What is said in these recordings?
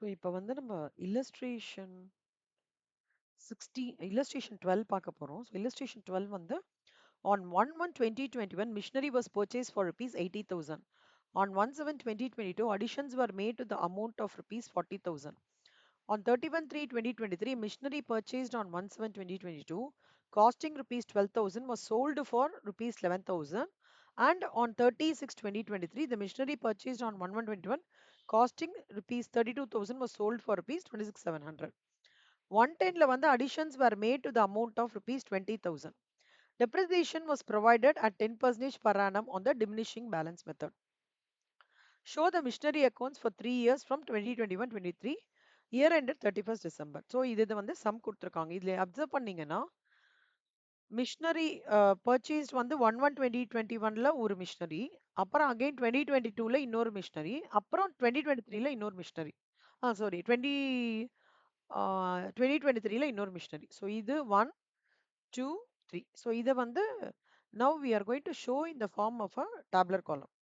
So இப்போ வந்து நம்ம இல்லஸ்ட்ரேஷன் 12 பார்க்க போறோம். ஸோ illustration 12 வந்து on 1/1/2021 machinery was purchased for rupees 80,000. On 1/7/2022 additions were made to the amount of rupees 40,000. On 31/3/2023 machinery purchased on 1/7/2022 costing rupees 12,000 was sold for rupees 11,000, and on 30/6/2023 the machinery purchased on 1/1/21 costing rupees 32,000 was sold for rupees 26,700. 110 ல வந்து additions were made to the amount of rupees 20,000. Depreciation was provided at 10% per annum on the diminishing balance method. Show the machinery accounts for 3 years from 2021-23 year ended 31st December. So இது வந்து some கொடுத்துருக்காங்க. இதில் observe பண்ணீங்கன்னா machinery purchased வந்து 1/1/2021ல ஒரு machinery, அப்புறம் again 2022ல இன்னொரு machinery, அப்புறம் 2023ல இன்னொரு மிஷினரி, சாரி 2023ல இன்னொரு மிஷினரி. ஸோ இது 1 2 3. ஸோ இதை வந்து now we are going to show in the form of a tabular column.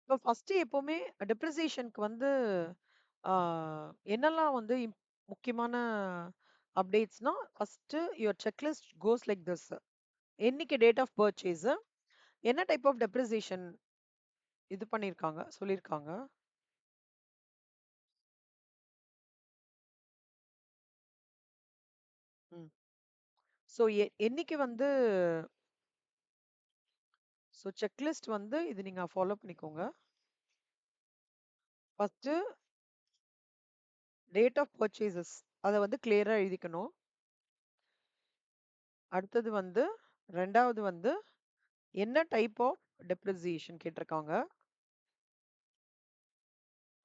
இப்போ ஃபர்ஸ்ட் எப்பவுமே டெப்ரிசியேஷனுக்கு வந்து என்னெல்லாம் வந்து முக்கியமான அப்டேட்ஸ்னா, first your checklist goes like this. என்னைக்கு டேட் ஆஃப் பர்ச்சேஸ், என்ன டைப் ஆஃப் டெப்ரிசியேஷன் இது பண்ணியிருக்காங்க சொல்லியிருக்காங்க. ஸோ என்னைக்கு வந்து ஸோ செக்லிஸ்ட் வந்து இது நீங்க ஃபாலோ பண்ணிக்கோங்க. ஃபர்ஸ்ட் டேட் ஆஃப் பர்ச்சேசஸ் அதை வந்து கிளியரா எழுதிக்கணும். அடுத்தது வந்து ரெண்டாவது வந்து என்ன டைப் ஆஃப் டெப்ரிசியேஷன் கேட்டிருக்காங்க.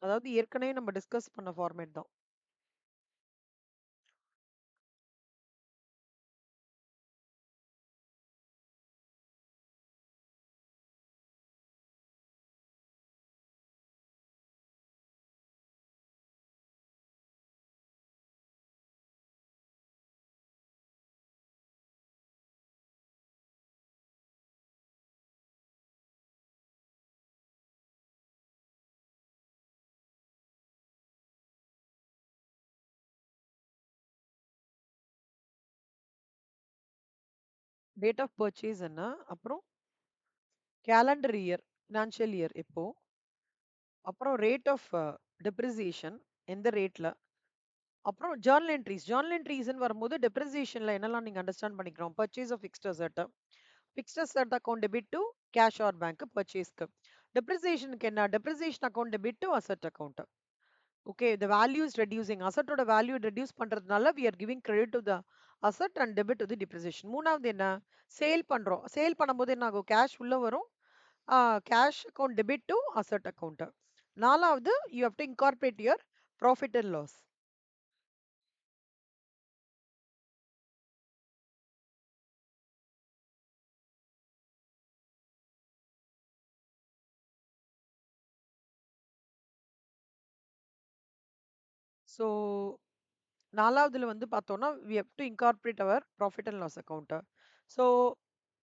அதாவது ஏற்கனவே நம்ம டிஸ்கஸ் பண்ண ஃபார்மேட் தான். டேட் ஆஃப் பர்ச்சேஸ் என்ன, அப்புறம் கேலண்டர் இயர் ஃபினான்ஷியல் இயர் எப்போ, அப்புறம் ரேட் ஆஃப் டெப்ரிசியேஷன் எந்த ரேட்ல, அப்புறம் ஜர்னல் என்ட்ரிஸ். ஜர்னல் என்ட்ரிஸ்ன்னு வரும்போது டெப்ரிசியேஷன்ல என்னெல்லாம் நீங்க அண்டர்ஸ்டாண்ட் பண்ணிக்கிறோம். Purchase of fixed asset, fixed asset account debit to cash or bank பர்ச்சேஸ்க்கு. டெப்ரிசியேஷனுக்கு என்ன, depreciation account debit to asset account. Okay, the value is reducing, அசெட்டோட வேல்யூ ரெடியூஸ் பண்றதுனால we are giving credit to the asset and debit to the depreciation. மூணாவது என்ன, sale பண்றோம். Sale பண்ணும்போது என்ன ஆகும், கேஷ் உள்ள வரும், cash account debit to asset account. நாலாவது you have to incorporate your profit and loss. So நாலாவதுல வந்து பார்த்தோம்னா we have to incorporate our profit and loss account. So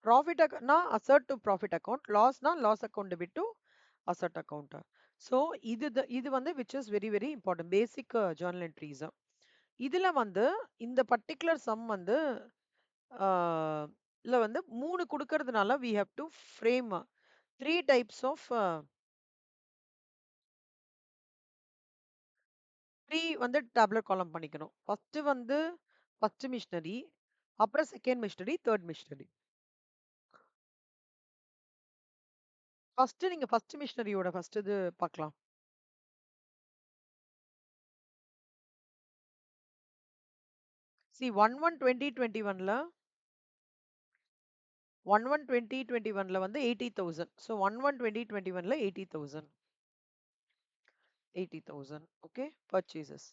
profit னா அசட் டு ப்ராஃபிட் அக்கௌண்ட், லாஸ்னா loss account debit to asset account. So இது வந்து which is very very important basic journal entries. இதுல வந்து இந்த பர்டிகுலர் சம் வந்து இல்ல வந்து 3 கொடுக்கறதுனால we have to frame 3 types of 3 வந்து டேபுலர் காலம் பண்ணிக்கணும். ஃபர்ஸ்ட் வந்து ஃபர்ஸ்ட் மிஷனரி, அப்புறம் second machinery, third machinery. First நீங்க ஃபர்ஸ்ட் மிஷனரியோட ஃபர்ஸ்ட் இது பார்க்கலாம். சி 1/1/2021ல 1/1/2021ல வந்து 80,000. ஸோ 1/1/2021ல 80,000 80,000 ஓகே பர்ச்சேசஸ்.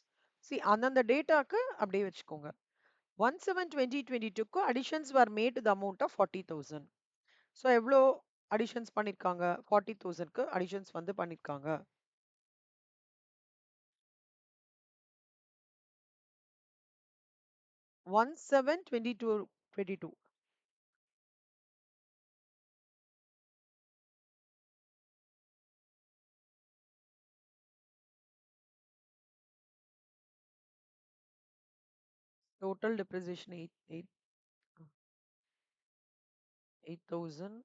சி அந்தந்த டேட்டாக்கு அப்படியே வச்சுக்கோங்க. 1/7/2022க்கு additions were made to the amount of 40,000. So எவ்வளோ அடிஷன்ஸ் பண்ணிருக்காங்க, 40,000க்கு அடிஷன்ஸ் வந்து பண்ணிருக்காங்க. 1/7/22. Total depreciation 8,000.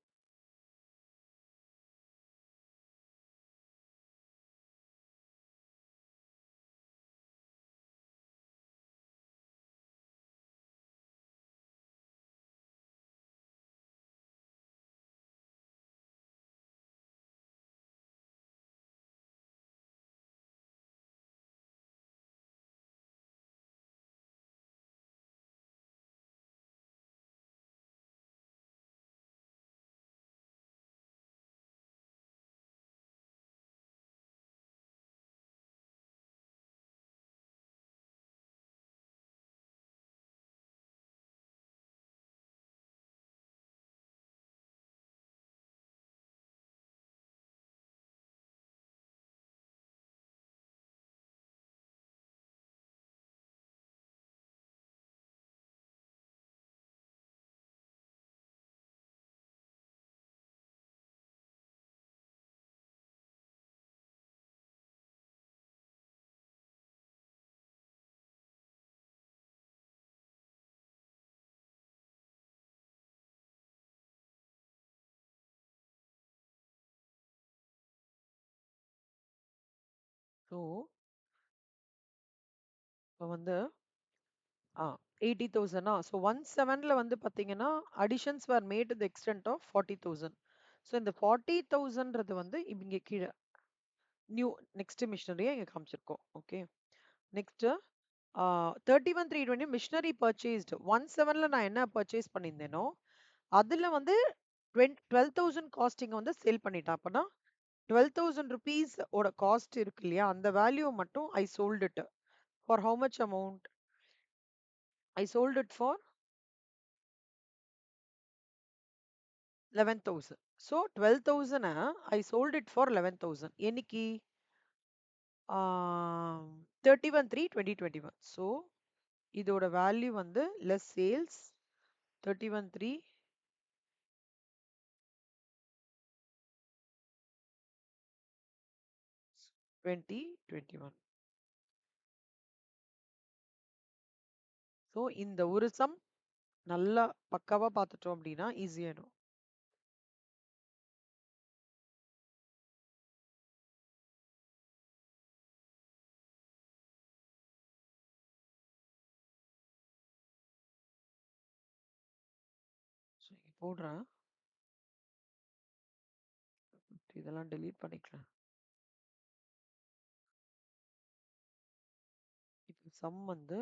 ஸோ இப்போ வந்து 80,000. ஸோ 1/7ல வந்து பார்த்தீங்கன்னா additions were made to the extent of 40,000. So இந்த 40,000ன்றது வந்து இங்க கீழே நியூ நெக்ஸ்ட் மிஷினரியை இங்கே காமிச்சிருக்கோம். ஓகே, நெக்ஸ்ட் 31,320 மிஷினரி பர்ச்சேஸ்டு 1/7ல நான் என்ன பர்ச்சேஸ் பண்ணியிருந்தேனோ அதில் வந்து 12,000 காஸ்டிங் வந்து சேல் பண்ணிட்டேன். அப்போனா 12,000 ருபீஸ் ஓட காஸ்ட் இருக்கு இல்லையா, அந்த வேல்யூ மட்டும் I sold it for how much amount? I sold it for 11,000. So 12,000 I sold it for 11,000 என்னைக்கு? 31/3/2021. ஸோ இதோட வேல்யூ வந்து லெஸ் சேல்ஸ் 31/3/2021. ஸோ இந்த ஒரு சம் நல்லா பக்காவா பார்த்துட்டோம் அப்படின்னா ஈஸியாயிடும். போடுறேன், இதெல்லாம் delete பண்ணிக்கலாம். இப்போ சம் வந்து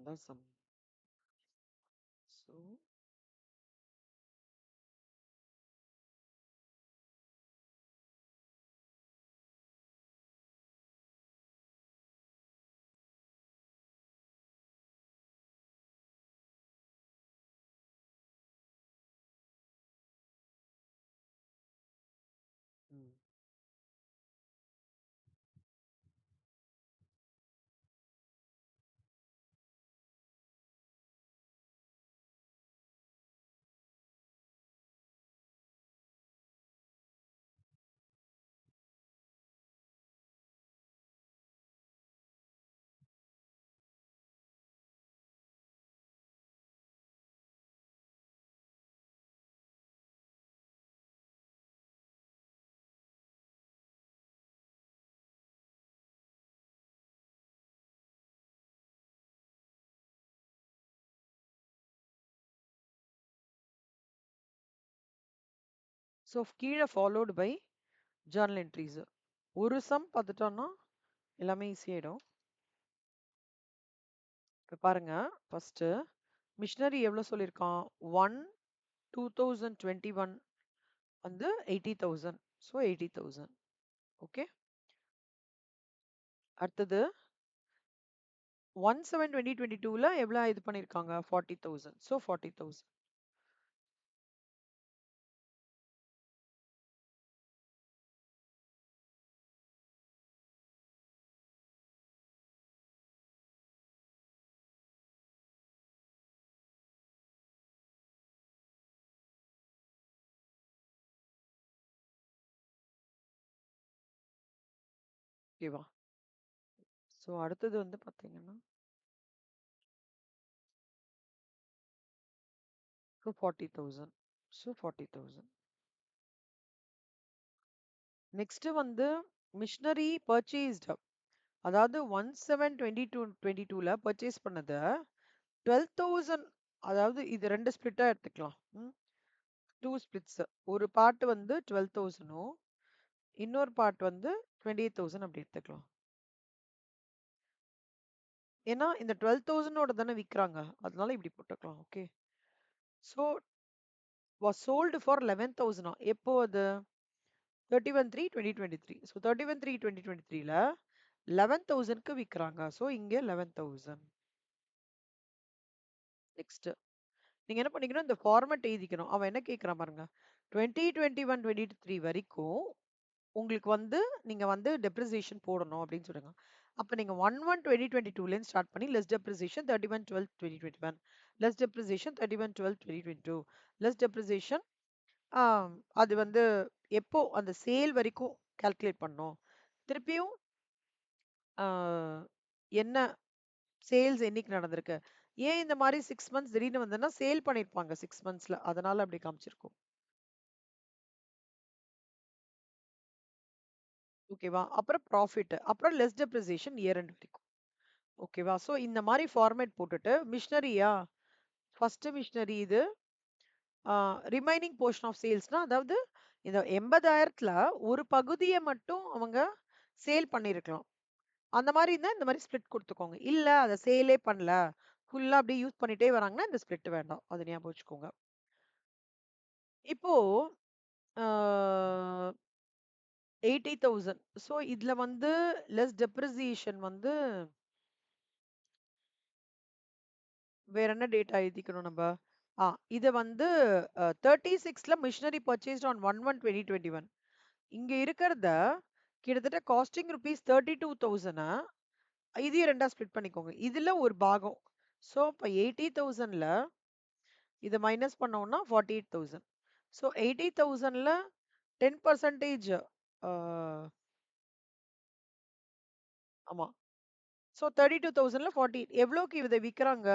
தான் சம். ஸோ கீழே ஃபாலோடு பை ஜர்னல் என்ட்ரிஸ். ஒரு சம் பார்த்துட்டோம்னா எல்லாமே ஈஸியாயிடும். இப்ப பாருங்க, ஃபர்ஸ்ட் மிஷினரி எவ்வளவு சொல்லியிருக்கான்? 2021 வந்து 80,000. ஸோ 80,000. ஓகே. அடுத்தது 17/2022ல எவ்வளவு இது பண்ணிருக்காங்க? 40,000. ஸோ 40,000. ஓகேவா? ஸோ அடுத்தது வந்து பாத்தீங்கன்னா ஸோ 40,000. ஸோ 40,000. நெக்ஸ்ட் வந்து மிஷினரி பர்ச்சேஸ்டு, அதாவது 17/22/22ல பர்ச்சேஸ் பண்ணத 12,000, அதாவது இது ரெண்டு ஸ்பிளிட்டா எடுத்துக்கலாம். Two splits. ஒரு பார்ட் வந்து 12,000ம், இன்னொரு பார்ட் வந்து 28,000 அப்படி எடுத்துக்கலாம். ஏன்னா இந்த 12,000ஓட தானே விற்கிறாங்க, அதனால இப்படி போட்டுக்கலாம். Okay. So was sold for 11,000. எப்போ அது? 31/3/2023. ஸோ 31/3/2023ல 11,000க்கு விற்கிறாங்க. ஸோ இங்க 11,000. நெக்ஸ்ட் நீங்க என்ன பண்ணீங்கன்னா இந்த ஃபார்மட் எழுதிக்கணும். அவன் என்ன கேட்கறான் பாருங்க, 2021-23 வரைக்கும் உங்களுக்கு வந்து நீங்க வந்து டெப்ரிசியேஷன் போடணும் அப்படின்னு சொல்லுங்க. அப்ப நீங்க 1/1/2022ல ஸ்டார்ட் பண்ணி less depreciation 31/12/2021, less depreciation 31/12/2022, less depreciation அது வந்து எப்போ அந்த சேல் வரைக்கும் கால்குலேட் பண்ணோம். திருப்பியும் என்ன சேல்ஸ் என்னைக்கு நடந்திருக்கு. ஏன் இந்த மாதிரி 6 மந்த்ஸ் திடீர்னு வந்ததுன்னா சேல் பண்ணிருப்பாங்க 6 மந்த்ஸ்ல, அதனால அப்படி காமிச்சிருக்கும். ஓகேவா? அப்புறம் ப்ராஃபிட், அப்புறம் லெஸ் டெப்ரிசியேஷன் இயர் எண்ட் வரைக்கும். ஓகேவா? ஸோ இந்த மாதிரி ஃபார்மேட் போட்டுட்டு மிஷினரியா, ஃபர்ஸ்ட் மிஷினரி இது ரிமைனிங் போர்ஷன் ஆஃப் சேல்ஸ்னா, அதாவது இந்த 80,000த்துல ஒரு பகுதியை மட்டும் அவங்க சேல் பண்ணிருக்கலாம். அந்த மாதிரி இருந்தா இந்த மாதிரி ஸ்ப்ளிட் கொடுத்துக்கோங்க. இல்ல அதை சேலே பண்ணல, ஃபுல்லா அப்படியே யூஸ் பண்ணிட்டே வராங்கன்னா இந்த ஸ்ப்ளிட் வேண்டாம். அதை ஞாபகம் வச்சுக்கோங்க. இப்போ 80,000. ஸோ இதுல வந்து லெஸ் டெப்ரிசியேஷன் வந்து வேற என்ன டேட்டா எழுதிக்கணும் நம்ம? ஆ இத வந்து 36ல மிஷினரி பர்ச்சேஸ்ட் ஆன் 1/1/2021. இங்க இருக்கிறத கிட்டத்தட்ட காஸ்டிங் ருபீஸ் 32,000. இதையும் ரெண்டா ஸ்ப்ளிட் பண்ணிக்கோங்க. இதுல ஒரு பாகம். ஸோ இப்போ 80,000ல இதை மைனஸ் பண்ணோம்னா 48,000. ஸோ 80,000ல 10%. ஆமா. ஸோ 32,000ல 48 எவ்வளோக்கு இதை விற்கிறாங்க?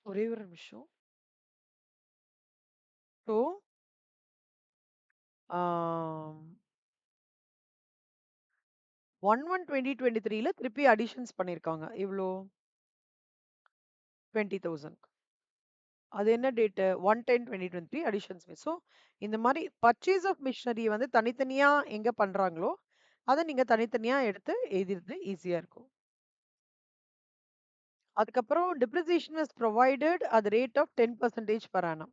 ஒரே ஒரு நிமிஷம். ஸோ 1/1/2023ல திருப்பி அடிஷன்ஸ் பண்ணிருக்காங்க. இவ்வளோ 20,000. அது என்ன டேட்டு? 1/10/2023 அடிஷன்ஸ். ஸோ இந்த மாதிரி பர்ச்சேஸ் ஆஃப் மிஷினரி வந்து தனித்தனியா எங்க பண்றாங்களோ அதை நீங்க தனித்தனியா எடுத்து எழுதிறது ஈஸியா இருக்கும். அதுக்கப்புறம் depreciation was provided at the rate of 10% per annum.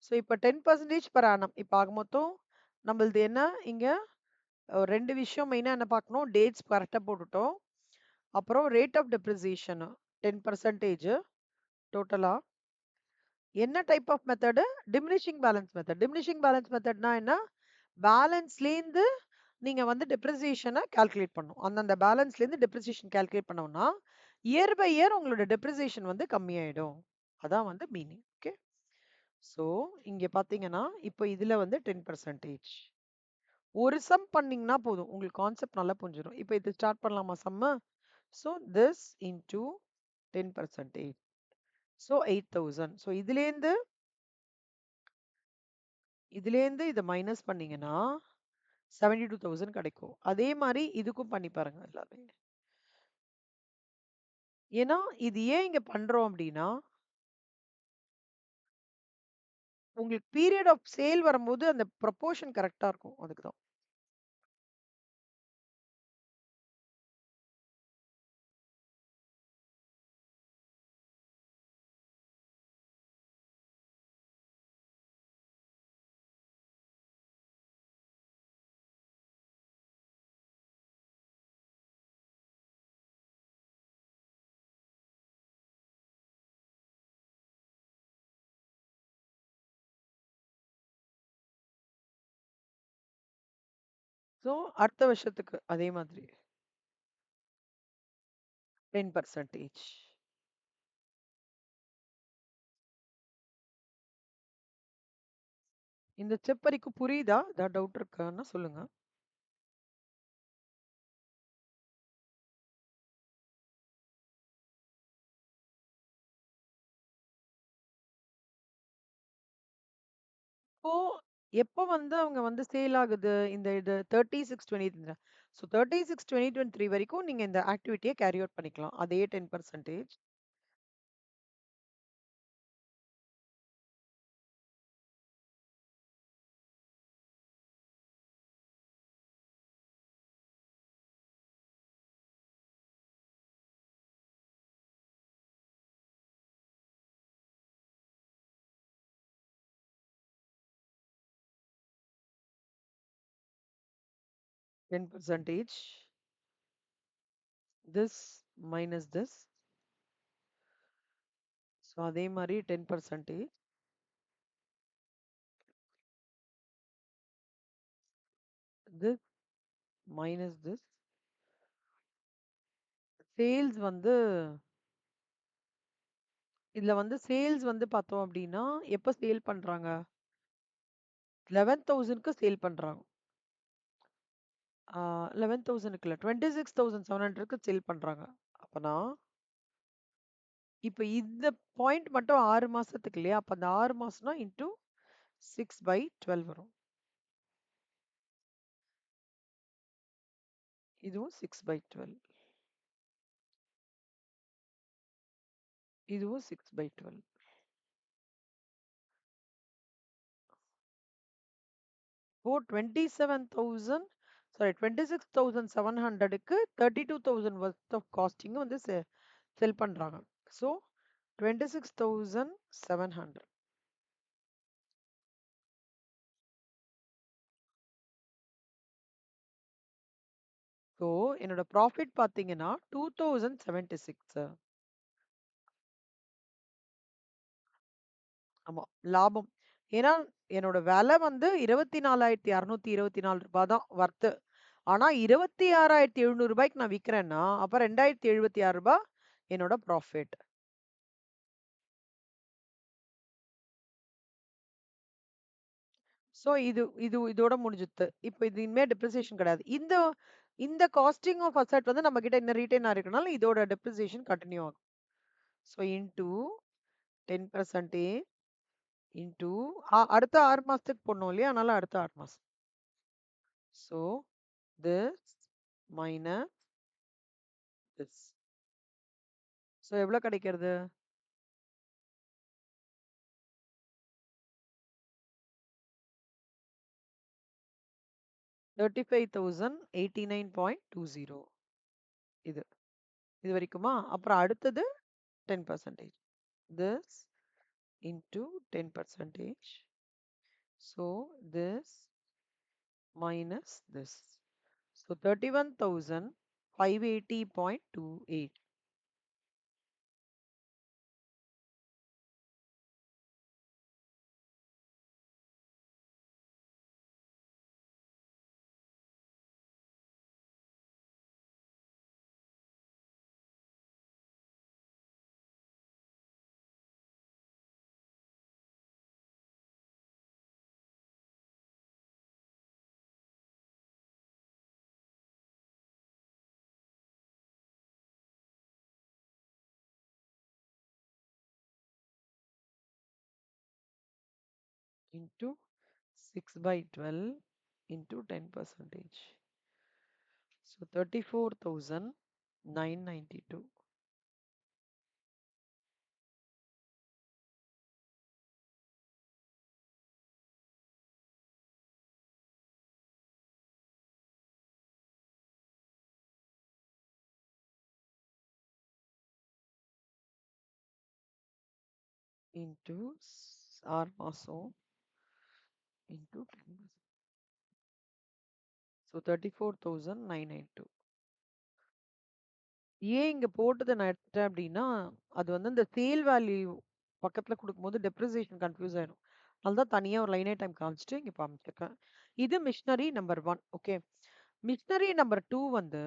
So இப்போ 10% per annum. இப்போ ஆக மொத்தம் நம்மளது என்ன இங்க ரெண்டு விஷயம் மெயினா என்ன பார்க்கணும், டேட்ஸ் கரெக்டா போட்டுட்டோம். அப்புறம் ரேட் ஆஃப் டெப்ரிசியேஷன் 10% டோட்டலா. என்ன type of method? Diminishing balance method. Diminishing balance மெத்தட்னா என்ன? பேலன்ஸ்லேருந்து நீங்க வந்து டெப்ரிசியேஷனை கால்குலேட் பண்ணும். அந்தந்த பேலன்ஸ்லேருந்து டெப்ரிசியேஷன் கால்குலேட் பண்ணோம்னா இயர் பை இயர் உங்களோட டெப்ரிசியேஷன் வந்து கம்மியாயிடும். அதான் வந்து மீனிங். ஓகே. ஸோ இங்க பாத்தீங்கன்னா இப்போ இதுல வந்து 10%. ஒரு சம் பண்ணீங்கன்னா போதும், உங்களுக்கு கான்செப்ட் நல்லா புரிஞ்சிடும். இப்போ இது ஸ்டார்ட் பண்ணலாமா சம்ம? So this into 10%. So 8,000. So இதுலேருந்து இதை மைனஸ் பண்ணீங்கன்னா 72,000 கிடைக்கும். அதே மாதிரி இதுக்கும் பண்ணி பாருங்க எல்லாமே. ஏன்னா இது ஏன் இங்க பண்றோம் அப்படின்னா, உங்களுக்கு பீரியட் ஆஃப் சேல் வரும்போது அந்த ப்ரொபோர்ஷன் கரெக்டா இருக்கும். அதுக்கு தான். ஸோ அடுத்த வருஷத்துக்கு அதே மாதிரி 10%. இந்த ஸ்டெப் வரைக்கும் புரியுதா? ஏதாவது டவுட் இருக்கான்னா சொல்லுங்க. இப்போ எப்போ வந்து அவங்க வந்து சேல் ஆகுது இந்த இது 36/20 ஸோ 36/2023 வரைக்கும் நீங்க இந்த ஆக்டிவிட்டியை கேரி அவுட் பண்ணிக்கலாம் அதே 10%. 10%, this minus this, ஸோ அதே மாதிரி 10%, this minus this. சேல்ஸ் வந்து இதுல வந்து சேல்ஸ் வந்து பார்த்தோம் அப்படின்னா எப்போ சேல் பண்றாங்க? 11,000க்கு சேல் பண்றாங்க. 11,000க்கு இல்ல 26,700க்கு சேல் பண்றாங்க. அப்பனா இப்ப இந்த பாயிண்ட் மட்டும் 6 மாசத்துக்கு இல்லையா? அப்ப அந்த 6 மாசம்னா இன்டூ 6/12 வரும். இதுவும் 6/12. இதுவும் 6/12. ஓ 27,000 சாரி 26,700க்கு 32,000 ஒர்த் ஆஃப் காஸ்டிங் வந்து செல் பண்றாங்க. ஸோ 26,700. ஸோ என்னோட ப்ராஃபிட் பார்த்தீங்கன்னா 2076. ஆமா லாபம். ஏன்னா என்னோட விலை வந்து 24,624 ரூபாய் தான் வர்த்து. ஆனா 26,700 ரூபாய்க்கு நான் விக்கிறேன்னா அப்ப 2,076 ரூபாய் என்னோட ப்ராஃபிட். ஸோ இது இது இதோட முடிஞ்சுது. இப்போ இது இனிமே டெப்ரிசியேஷன் கிடையாது. இந்த இந்த காஸ்டிங் ஆஃப் அசெட் வந்து நம்ம கிட்ட இன்னும் ரீட்டைன் ஆயிருக்கனால இதோட டெப்ரிசியேஷன் கண்டினியூ ஆகும். ஸோ இன்டூ 10% இன்டூ அடுத்த 6 மாசத்துக்கு போடணும் இல்லையா? அதனால அடுத்த 6 மாசம். So this minus this. So எவ்வளோ கிடைக்கிறது? 35,089.20. இது இது வரைக்குமா? அப்புறம் அடுத்தது 10%. This into 10%. So this minus this. So 31,580.28 into 6/12 into 10%. So 34,992 into 6 மாசம் into 10%. So 34,992. ஏன் இங்க போட்டதை நான் எடுத்துட்டேன் அப்படின்னா அது வந்து இந்த சேல் வேல்யூ பக்கத்துல கொடுக்கும்போது டெப்ரிசியேஷன் கன்ஃபியூஸ் ஆயிடும். அதனால தான் தனியா ஒரு லைன் ஐட்டம் காமிச்சிட்டு இங்க காமிச்சிருக்கேன். இது machinery number 1. Okay. Machinery number 2 வந்து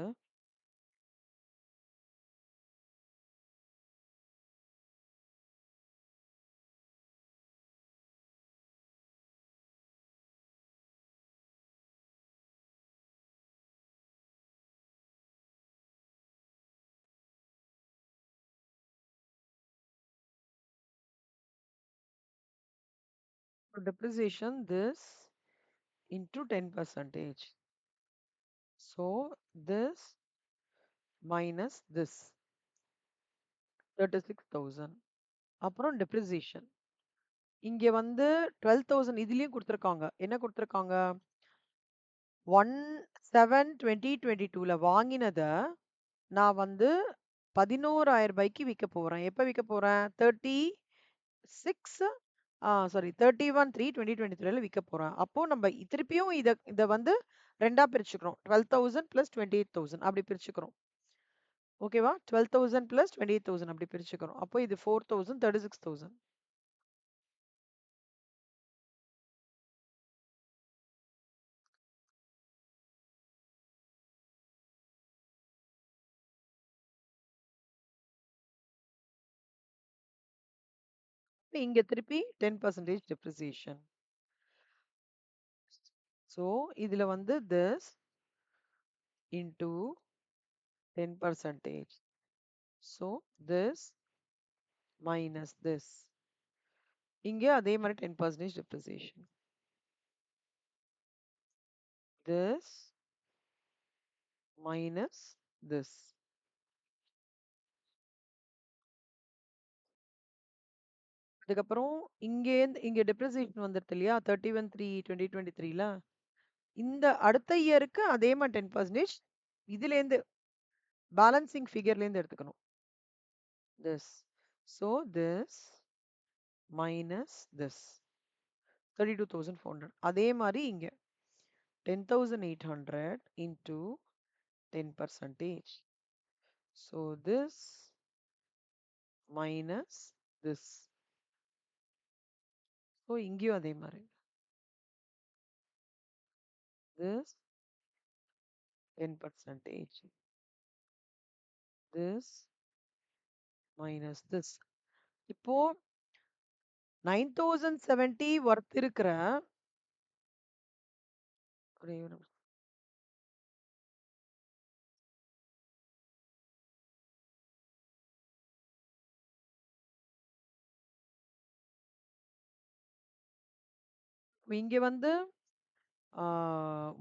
depreciation this into 10 percentage. So this minus this 36,000. அப்புறம் depreciation. இங்க வந்து 12,000 இதுலயும் குடுத்துருக்காங்க. என்ன குடுத்துருக்காங்க? 1/7/2022ல வாங்கினத நான் வந்து 11,000 ரூபாய்க்கு விற்க போறேன். எப்ப விற்க போறேன்? 36 சாரி 31/3/2023ல விற்க போறேன். அப்போ நம்ம திருப்பியும் இத இத வந்து 2ஆ பிரிச்சுக்கிறோம். 12,000 பிளஸ் 28,000 அப்படி பிரிச்சுக்கிறோம். ஓகேவா? 12,000 பிளஸ் 28,000 அப்படி பிரிச்சுக்கிறோம். அப்போ இது 4,000 36,000. இங்க திருப்பி 10% depreciation. So இதுல வந்து this into 10%. So this minus this. இங்க அதே மாதிரி 10% depreciation. This minus this. அதுக்கப்புறம் இங்க depreciation வந்துருது இல்லையா 31/3/2023ல இந்த அடுத்த இயருக்கு அதே மாதிரி 10% இதுலேருந்து பேலன்சிங் ஃபிகர்லேருந்து எடுத்துக்கணும். This. So this minus this 32,400. அதே மாதிரி இங்க 10,800 into 10%. So this minus this. So இங்கேயும் அதே மாதிரி this 10%. This minus this. இப்போ 9,070 ஒர்த் இருக்கிற ஒரே ஒரு நிமிஷம். இங்க வந்து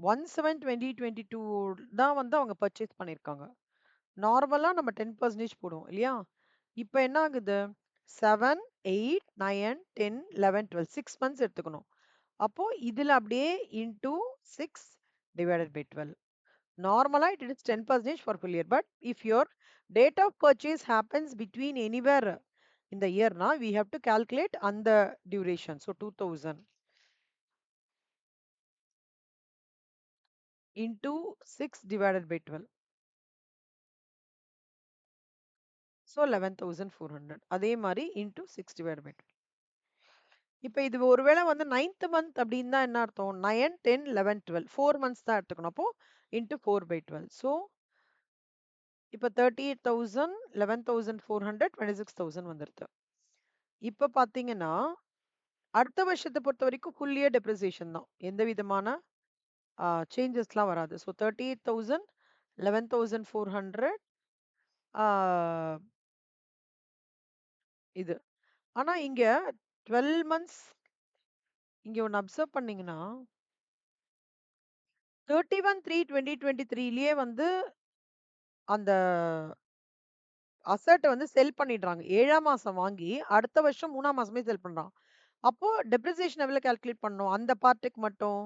1/7/2022 தான் வந்து அவங்க பர்ச்சேஸ் பண்ணியிருக்காங்க. நார்மலா நம்ம 10% போடுவோம் இல்லையா? இப்ப என்ன ஆகுது? 7, 8, 9, 10, 11, 12 6 மந்த்ஸ் எடுத்துக்கணும். அப்போ இதுல அப்படியே into 6 divided by 12. Normally it is 10% for full year. But if your date of purchase happens between anywhere in the year, now we have to calculate on the duration. So 2000 into 6 divided by 12. So 11,400. அதே மாதிரி into 6 divided by 12. இப்போ இது ஒருவேளை வந்து 9th month அப்படின்னு தான் என்ன அர்த்தம்? 9, 10, 11, 12 4 மந்த்ஸ் தான் எடுத்துக்கணும். அப்போ into 4 by 12. So இப்போ 38,000, 11,400, 26,000 வந்துருது. இப்போ பாத்தீங்கன்னா அடுத்த வருஷத்தை பொறுத்த வரைக்கும் ஃபுல் இயர் டெப்ரிசியேஷன் தான். எந்த விதமான சேஞ்சஸ்லாம் வராது. ஸோ 38,000, 11,400 இது. ஆனா இங்க 12 மந்த்ஸ் இங்க ஒண்ணு அப்சர்வ் பண்ணீங்கன்னா 31/3/2023லயே வந்து அந்த அசெட்ட வந்து செல் பண்ணிடுறாங்க. 7ஆம் மாசம் வாங்கி அடுத்த வருஷம் 3ஆம் மாசமே செல் பண்றான். அப்போ டெப்ரிசியேஷன் எவ்வளவு கால்குலேட் பண்ணணும்? அந்த பார்ட்டுக்கு மட்டும்.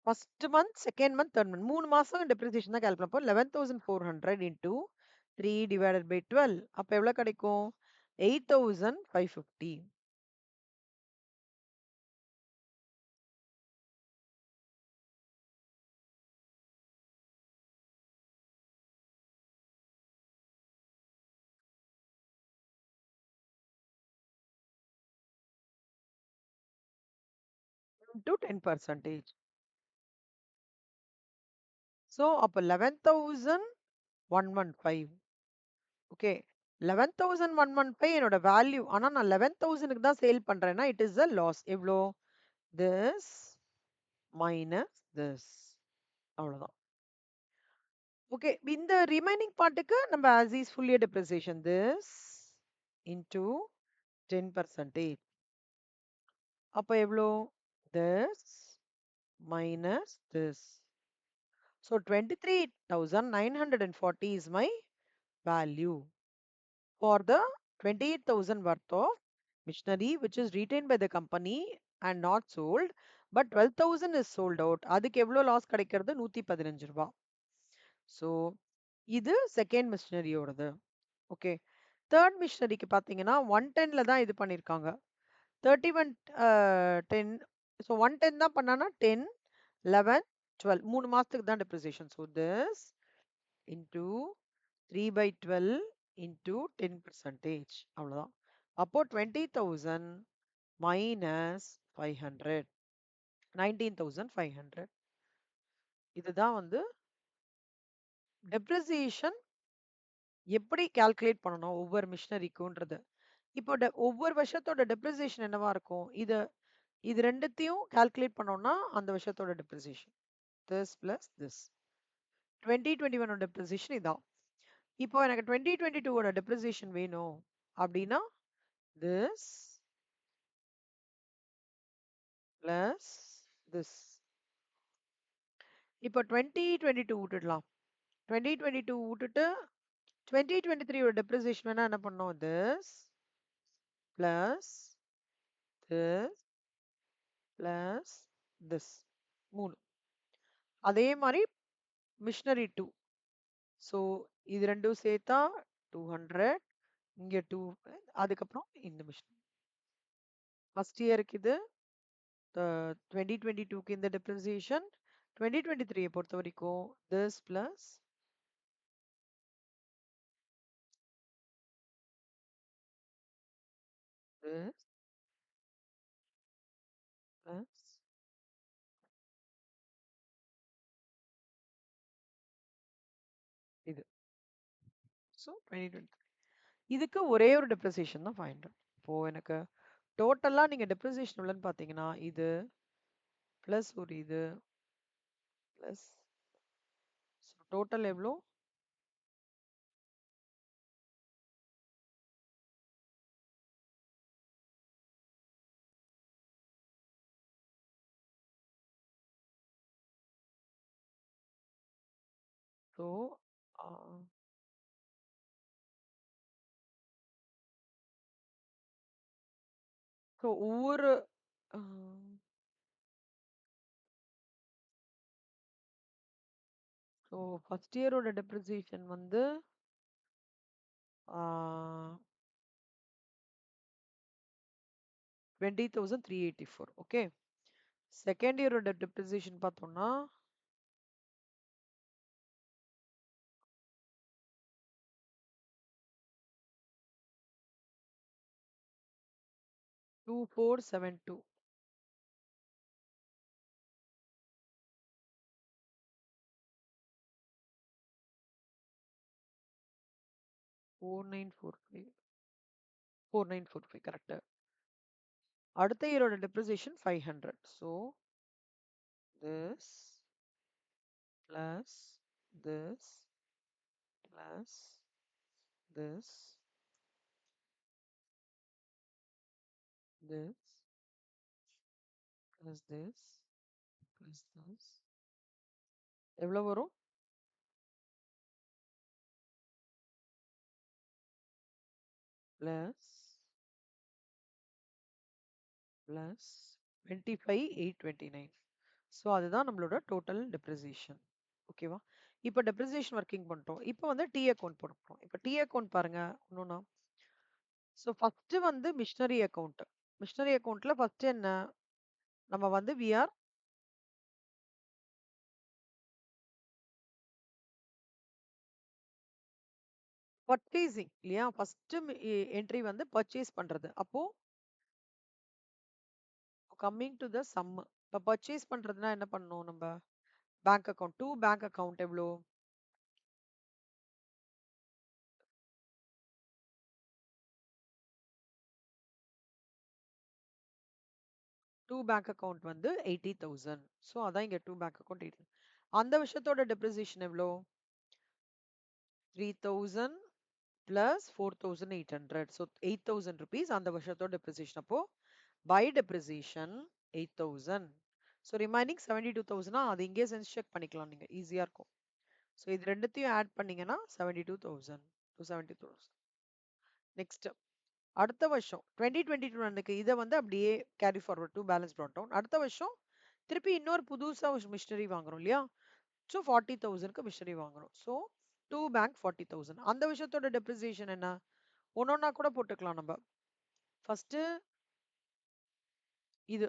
First month, second month, third month 3 மாசம் டெப்ரிசியேஷன் தான் கால்குலேட் பண்ணப்போ 11,400 இன்டூ 3 டிவைடட் பை 12 அப்ப எவ்வளவு கிடைக்கும்? 8,550. to 10%. ஸோ அப்போ 11,115. ஓகே, 11,115 என்னோட வேல்யூ. ஆனா நான் 11,000க்கு தான் சேல் பண்றேன்னா இட் இஸ் அ லாஸ். எவ்வளோ? This minus this. அவ்வளவுதான். ஓகே, இந்த ரிமைனிங் பார்ட்டுக்கு நம்ம as is full year depreciation this into 10%. அப்ப எவ்வளோ? this minus this. So 23,940 is my value for the 28,000 worth of machinery which is retained by the company and not sold, but 12,000 is sold out. அதுக்கு எவ்வளோ loss கிடைக்கிறது? 115 ரூபாய். So இது second மிஷினரியோடது. Okay, third மிஷினரிக்கு பார்த்தீங்கன்னா 110ல தான் இது பண்ணியிருக்காங்க. 31 10. ஸோ 110 தான் பண்ணானா 10 11 12 3 மாசத்துக்கு தான் depreciation. So this into 3/12 into 10%. அவ்வளோதான். அப்போ 20,000 மைனஸ் 500, 19,500. இதுதான் வந்து டெப்ரிசியேஷன் எப்படி கால்குலேட் பண்ணணும் ஒவ்வொரு மிஷினரிக்கும்ன்றது. இப்போ ஒவ்வொரு வருஷத்தோட டெப்ரிசியேஷன் என்னவா இருக்கும்? இது ரெண்டுத்தையும் கால்குலேட் பண்ணோம்னா அந்த வருஷத்தோட depreciation this plus this. 2021 depreciation இதான். இப்போ எனக்கு 2022 டெப்ரிசியேஷன் வேணும் அப்படின்னா திஸ் பிளஸ் திஸ். இப்போ 2022 விட்டுடலாம். 2022 விட்டுட்டு 2023 டெப்ரிசியேஷன் வேணா என்ன பண்ணோம்? This plus this plus this. 3. அதே மாதிரி மிஷினரி 2. ஸோ இது ரெண்டும் சேர்த்தா 200, இங்க 2, அதுக்கப்புறம் இந்த மிஷின். ஃபர்ஸ்ட் இயருக்கு இது 2022க்கு இந்த டெப்ரிசியேஷன். 2023 பொறுத்த வரைக்கும் திஸ் பிளஸ் திஸ் பிளஸ் இது. ஸோ 2023 இதுக்கு ஒரே ஒரு டெப்ரிசியேஷன் தான் 500. இப்போ எனக்கு டோட்டலா நீங்க டெப்ரிசியேஷன் உள்ளன்னு பாத்தீங்கன்னா இது பிளஸ் ஒரு இது பிளஸ் டோட்டல் எவ்வளோ? ஸோ ஸோ ஒவ்வொரு ஸோ ஃபர்ஸ்ட் இயரோட டெப்ரிசியேஷன் வந்து 20,384. ஓகே, செகண்ட் இயரோட டெப்ரிசியேஷன் பார்த்தோம்னா 2472. 4945. 4945 கரெக்ட். அடுத்த இயரோட depreciation 500. So this plus this plus this this plus this plus this எவ்வளோ வரும்? plus plus 25,829. ஸோ அதுதான் நம்மளோட டோட்டல் டெப்ரிசியேஷன். ஓகேவா? இப்போ டெப்ரிசியேஷன் ஒர்க்கிங் பண்ணிட்டோம். இப்போ வந்து டி அக்கௌண்ட் போட போறோம். இப்போ டி அக்கௌண்ட் பாருங்க இன்னொன்னா. ஸோ ஃபர்ஸ்ட் வந்து மிஷினரி அக்கௌண்ட். மிஷினரி அக்கௌண்ட்ல ஃபர்ஸ்ட் என்ன? நம்ம வந்து வி ஆர் பர்ச்சேசிங் இல்லையா? ஃபர்ஸ்ட் என்ட்ரி வந்து பர்ச்சேஸ் பண்றது. அப்போ கம்மிங் டு த சம். இப்போ பர்ச்சேஸ் பண்றதுன்னா என்ன பண்ணணும் நம்ம? பேங்க் அக்கவுண்ட் 2 பேங்க் அக்கவுண்ட் எவ்வளோ? 2 பேங்க் அக்கவுண்ட் வந்து 80,000. ஸோ அதான் இங்க 2 பேங்க் அக்கவுண்ட் 80. அந்த வருஷத்தோட டெப்ரிசியேஷன் எவ்வளோ? 3,000 plus 4,800. So 8,000 rupees அந்த வருஷத்தோட டெப்ரிசியேஷன். அப்போ by depreciation 8,000. ஸோ ரிமைனிங் 72,000 அது இங்கே சென்ஸ் செக் பண்ணிக்கலாம் நீங்க ஈஸியா இருக்கும். ஸோ இது ரெண்டுத்தையும் ஆட் பண்ணீங்கன்னா 72,000 to 70,000. நெக்ஸ்ட் அடுத்த வருஷம் 2022 இதை வந்து அப்படியே carry forward to balance brought down. அடுத்த வருஷம் திருப்பி இன்னொரு புதுசா ஒரு மிஷினரி வாங்குறோம் இல்லையா? ஸோ 40,000க்கு மிஷினரி வாங்குறோம். So 2 bank 40,000. அந்த விஷயத்தோட டெப்ரிசியேஷன் என்ன? ஒன்னொன்னா கூட போட்டுக்கலாம் நம்ம. ஃபர்ஸ்ட் இது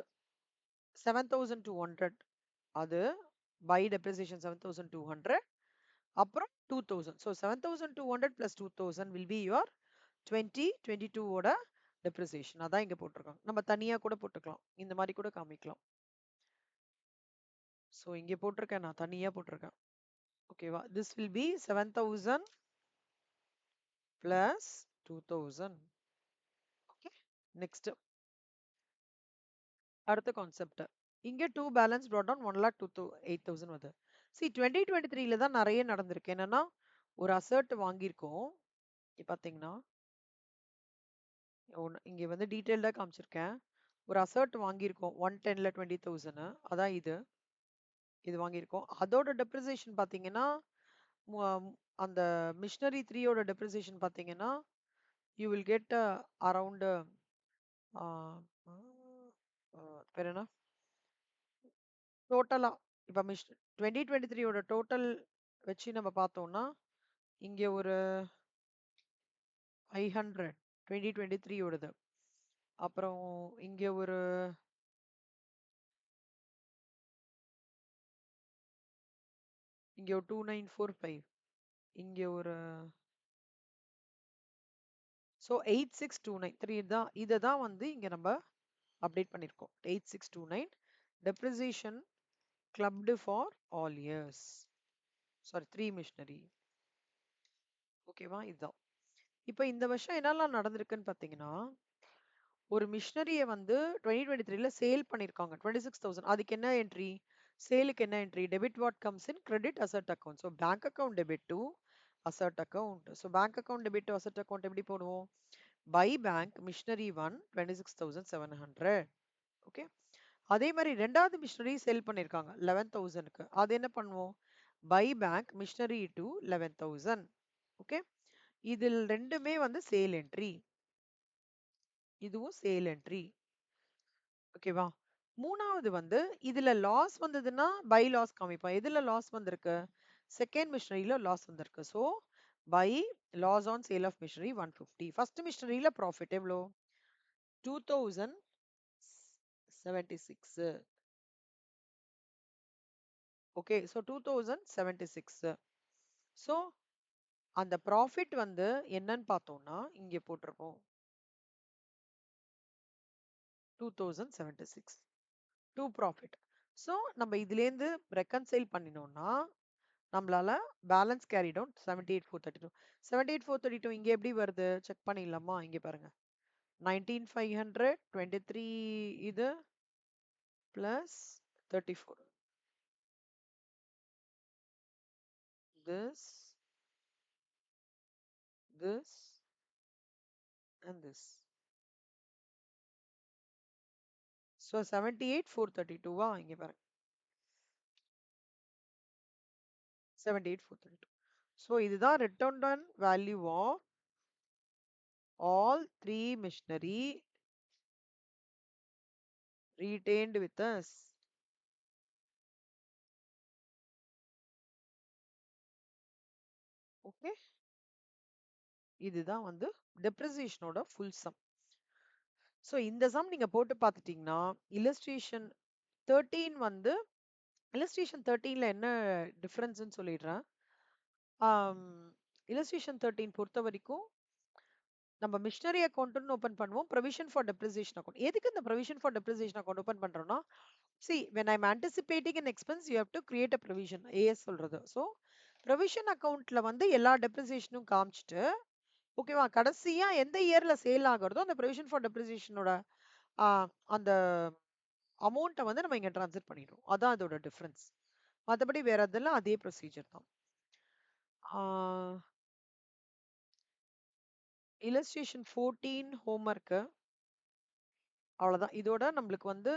7,200 அது பை டெப்ரிசியேஷன் 7,200 அப்புறம் 2,000. So 7,200 plus 2,000 will be your 2022 ஓட டெப்ரிசியேஷன். அதான் இங்க போட்டிருக்காங்க. நம்ம தனியா கூட போட்டுக்கலாம், இந்த மாதிரி கூட காமிக்கலாம். ஸோ இங்க போட்டிருக்கேன், நான் தனியா போட்டிருக்கேன். ஓகேவா? This will be 7,000 plus 2,000. Okay, next அடுத்த கான்செப்ட். இங்க 2 பேலன்ஸ் brought down 1,08,000 வருது. See 2023ல தான் நிறைய நடந்திருக்கு. என்னன்னா ஒரு அசர்ட் வாங்கியிருக்கோம். பாத்தீங்கன்னா இங்க வந்து டீடைல்டா காமிச்சிருக்கேன். ஒரு அசர்ட் வாங்கியிருக்கோம் 110ல 20,000. அதான் இது வாங்கியிருக்கோம். அதோட டெப்ரிசியேஷன் பாத்தீங்கன்னா அந்த மிஷினரி 3யோட டெப்ரிசியேஷன் பாத்தீங்கன்னா யூ வில் கெட் அரவுண்ட் பேர் என்ன டோட்டலா இப்போ 2023யோட டோட்டல் வச்சு நம்ம பார்த்தோம்னா இங்க ஒரு 500 2023யோடது. அப்புறம் இங்க ஒரு இங்க ஒரு 2945, இங்க ஒரு ஸோ 8629 தான். இதை தான் வந்து இங்க நம்ம அப்டேட் பண்ணியிருக்கோம். 8629 depreciation clubbed for all years. Sorry 3 machinery. ஓகேவா? இதுதான். இப்போ இந்த வருஷம் என்னெல்லாம் நடந்திருக்குன்னு பார்த்தீங்கன்னா ஒரு மிஷினரியை வந்து 2023ல சேல் பண்ணியிருக்காங்க 26,000. அதுக்கு என்ன என்ட்ரி? சேலுக்கு என்ன entry? Debit what comes in credit asset account. So bank account debit to asset account. So bank account debit to asset account எப்படி போடுவோம்? By bank machinery 1 26,700. ஓகே, அதே மாதிரி ரெண்டாவது மிஷினரி சேல் பண்ணியிருக்காங்க 11,000க்கு. அது என்ன பண்ணுவோம்? By bank machinery to 11,000. Okay, இதில் ரெண்டுமே வந்து சேல் என்ட்ரி, இதுவும் சேல் என்ட்ரி. ஓகேவா? மூணாவது வந்து இதுல லாஸ் வந்ததுன்னா பை லாஸ் காமிப்போம். எதுல லாஸ் வந்திருக்கு? செகண்ட் மிஷினரியில லாஸ் வந்திருக்கு. So by loss on sale of machinery 150. First மிஷினரியில ப்ராஃபிட் எவ்வளோ? 2076. Okay, so 2076. ஸோ அந்த ப்ராஃபிட் வந்து என்னன்னு பார்த்தோம்னா இங்க போட்டிருக்கோம் 2076 டூ ப்ராஃபிட். ஸோ நம்ம இதுலேருந்து ரெக்கன்சைல் பண்ணினோம்னா நம்மளால பேலன்ஸ் கேரி டவுன் 78,432. 78,432 இங்க எப்படி வருது செக் பண்ணிடலாமா? இங்க பாருங்க 19,500 23 இது plus 34 this this and this. So 78,432 வா? இங்க பாருங்க 78,432. ஸோ இதுதான் return on value of all three machinery retained with us. Okay, இதுதான் வந்து டெப்ரிசியேஷனோட ஃபுல் சம். ஸோ இந்த சம் நீங்க போட்டு பார்த்துட்டீங்கன்னா இல்லஸ்ட்ரேஷன் 13 வந்து illustration 13ல என்ன டிஃபரன்ஸ்னு சொல்லிடுறேன். illustration 13 பொறுத்த வரைக்கும் நம்ம மிஷினரி அக்கௌண்ட்னு ஓப்பன் பண்ணுவோம். Provision for depreciation account. எதுக்கு இந்த provision for depreciation account open பண்றோம்னா, see when I'm anticipating an expense you have to create a provision. AS சொல்றது. ஸோ ப்ரொவிஷன் அக்கௌண்ட்ல வந்து எல்லா டெப்ரிசியேஷனும் காமிச்சிட்டு, ஓகேவா, கடைசியா எந்த இயர்ல சேல் ஆகுறதோ அந்த ப்ரொவிஷன் ஃபார் டெப்ரிசியேஷனோட அந்த அமௌண்ட்டை வந்து நம்ம இங்க ட்ரான்ஸ்ஃபர் பண்ணிடுவோம். அதான் அதோட டிஃபரன்ஸ். மற்றபடி வேற அதெல்லாம் அதே ப்ரொசீஜர் தான். இல்லஸ்ட்ரேஷன் 14 ஹோம்ஒர்க்கு அவ்வளோதான். இதோட நம்மளுக்கு வந்து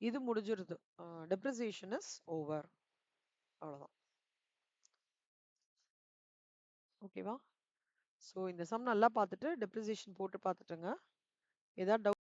இது முடிஞ்சிருது. Depreciation is over. அவ்வளோதான். ஓகேவா? ஸோ இந்த சம் நல்லா பார்த்துட்டு டெப்ரிசியேஷன் போட்டு பார்த்துட்டுங்க. ஏதாவது